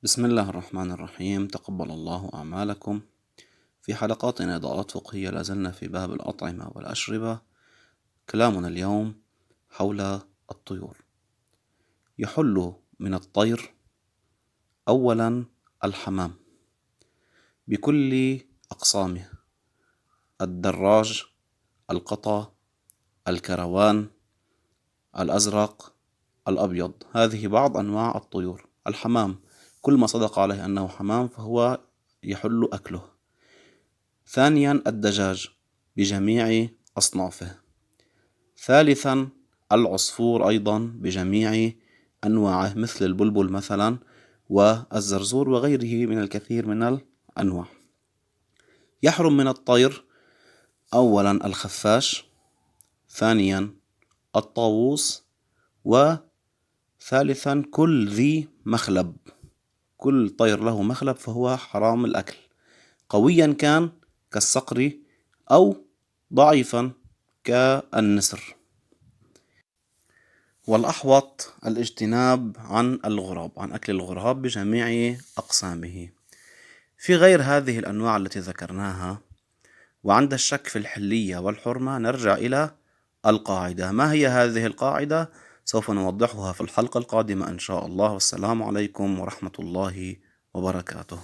بسم الله الرحمن الرحيم. تقبل الله أعمالكم. في حلقاتنا إضاءات فقهية لازلنا في باب الأطعمة والأشربة. كلامنا اليوم حول الطيور. يحل من الطير أولا الحمام بكل أقسامه: الدراج، القطا، الكروان، الأزرق، الأبيض. هذه بعض أنواع الطيور. الحمام كل ما صدق عليه أنه حمام فهو يحل أكله. ثانيا الدجاج بجميع أصنافه. ثالثا العصفور أيضا بجميع أنواعه مثل البلبل مثلا والزرزور وغيره من الكثير من الأنواع. يحرم من الطير أولا الخفاش، ثانيا الطاووس، وثالثا كل ذي مخلب. كل طير له مخلب فهو حرام الأكل، قويا كان كالصقر أو ضعيفا كالنسر. والأحوط الاجتناب عن الغراب، عن أكل الغراب بجميع أقسامه. في غير هذه الأنواع التي ذكرناها وعند الشك في الحلية والحرمة نرجع إلى القاعدة. ما هي هذه القاعدة؟ سوف نوضحها في الحلقة القادمة إن شاء الله. والسلام عليكم ورحمة الله وبركاته.